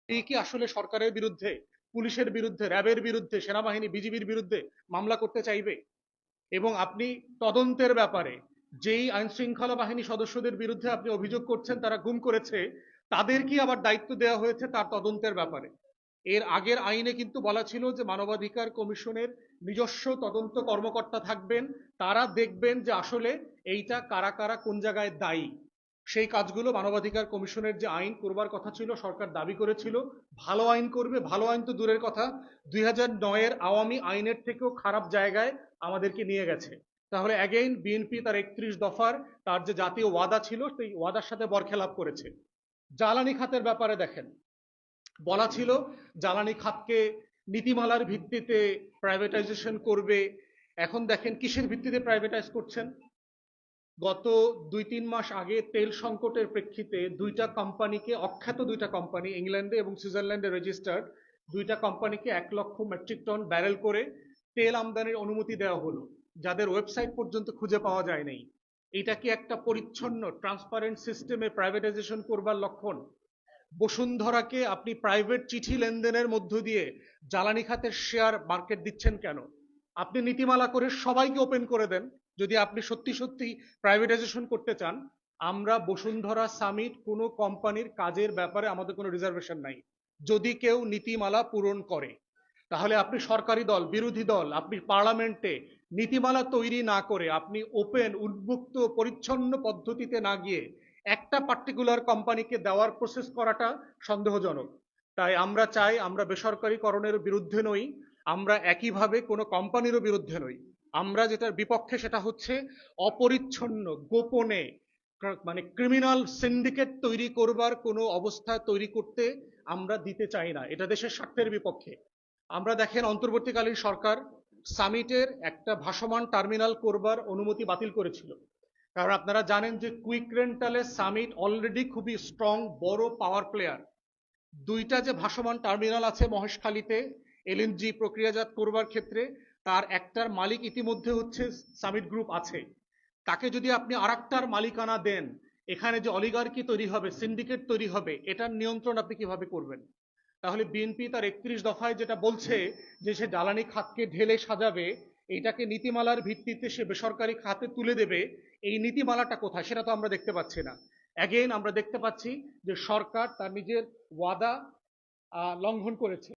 এই কি আসলে সরকারের বিরুদ্ধে, পুলিশের বিরুদ্ধে, র্যাবের বিরুদ্ধে, সেনাবাহিনী, বিজিবির বিরুদ্ধে মামলা করতে চাইবে? এবং আপনি তদন্তের ব্যাপারে যেই আইন শৃঙ্খলা বাহিনী সদস্যদের বিরুদ্ধে আপনি অভিযোগ করছেন তারা গুম করেছে, তাদের কি আবার দায়িত্ব দেওয়া হয়েছে তার তদন্তের ব্যাপারে? এর আগের আইনে কিন্তু বলা ছিল যে মানবাধিকার কমিশনের নিজস্ব তদন্ত কর্মকর্তা থাকবেন, তারা দেখবেন যে আসলে এইটা কারা কারা কোন জায়গায় দায়ী। সেই কাজগুলো মানবাধিকার কমিশনের যে আইন করবার কথা ছিল, সরকার দাবি করেছিল ভালো আইন করবে, ভালো আইন তো দূরের কথা, 2009-এর আওয়ামী আইনের থেকেও খারাপ জায়গায় আমাদেরকে নিয়ে গেছে। তাহলে অ্যাগেইন বিএনপি তার 31 দফার তার যে জাতীয় ওয়াদা ছিল সেই ওয়াদার সাথে বরখেলাপ করেছে। জ্বালানি খাতের ব্যাপারে দেখেন, বলা ছিল জ্বালানি খাতকে নীতিমালার ভিত্তিতে প্রাইভেটাইজেশন করবে। এখন দেখেন কিসের ভিত্তিতে প্রাইভেটাইজ করছেন। গত 2-3 মাস আগে তেল সংকটের প্রেক্ষিতে অখ্যাত দুইটা কোম্পানি, ইংল্যান্ডে এবং সুইজারল্যান্ডে রেজিস্টার্ড দুইটা কোম্পানিকে 1 লক্ষ মেট্রিক টন ব্যারেল করে তেল আমদানির অনুমতি দেওয়া হলো, যাদের ওয়েবসাইট পর্যন্ত খুঁজে পাওয়া যায় নাই। এটা কি একটা পরিচ্ছন্ন ট্রান্সপারেন্ট সিস্টেমে প্রাইভেটাইজেশন করবার লক্ষণ? বসুন্ধরাকে আপনি প্রাইভেট চিঠি লেনদেনের মধ্য দিয়ে জ্বালানি খাতের শেয়ার মার্কেট দিচ্ছেন কেন? আপনি নীতিমালা করে সবাইকে ওপেন করে দেন যদি আপনি সত্যি সত্যি প্রাইভেটাইজেশন করতে চান। আমরা বসুন্ধরা সামিট কোনো কোম্পানির কাজের ব্যাপারে আমাদের কোনো রিজার্ভেশন নাই, যদি কেউ নীতিমালা পূরণ করে। তাহলে আপনি সরকারি দল, বিরোধী দল, আপনি পার্লামেন্টে নীতিমালা তৈরি না করে, আপনি ওপেন উন্মুক্ত পরিচ্ছন্ন পদ্ধতিতে না গিয়ে একটা পার্টিকুলার কোম্পানিকে দেওয়ার প্রসেস করাটা সন্দেহজনক। তাই আমরা চাই, আমরা বেসরকারীকরণের বিরুদ্ধে নই, আমরা একইভাবে কোনো কোম্পানিরও বিরুদ্ধে নই। আমরা যেটার বিপক্ষে সেটা হচ্ছে অপরিচ্ছন্ন গোপনে মানে ক্রিমিনাল সিন্ডিকেট তৈরি করবার কোনো অবস্থা তৈরি করতে আমরা দিতে চাই না, এটা দেশের স্বার্থের বিপক্ষে। আমরা দেখেন অন্তর্বর্তীকালীন সরকার সামিটের একটা ভাসমান টার্মিনাল করবার অনুমতি বাতিল করেছিল, কারণ আপনারা জানেন যে কুইক রেন্টালে সামিট অলরেডি খুবই স্ট্রং বড় পাওয়ার প্লেয়ার। দুইটা যে ভাসমান টার্মিনাল আছে মহেশখালীতে এলএনজি প্রক্রিয়াজাত করবার ক্ষেত্রে, তার একটার মালিক ইতিমধ্যে হচ্ছে সামিট গ্রুপ আছে। তাকে যদি আপনি আরেকটার মালিকানা দেন, এখানে যে অলিগার্কি তৈরি হবে, সিন্ডিকেট তৈরি হবে, এটার নিয়ন্ত্রণ আপনি কিভাবে করবেন? তাহলে বিএনপি তার 31 দফায় যেটা বলছে যে সে জ্বালানি খাতকে ঢেলে সাজাবে, এইটাকে নীতিমালার ভিত্তিতে সে বেসরকারি খাতে তুলে দেবে, এই নীতিমালাটা কোথায় সেটা তো আমরা দেখতে পাচ্ছি না। অ্যাগেইন আমরা দেখতে পাচ্ছি যে সরকার তার নিজের ওয়াদা লঙ্ঘন করেছে।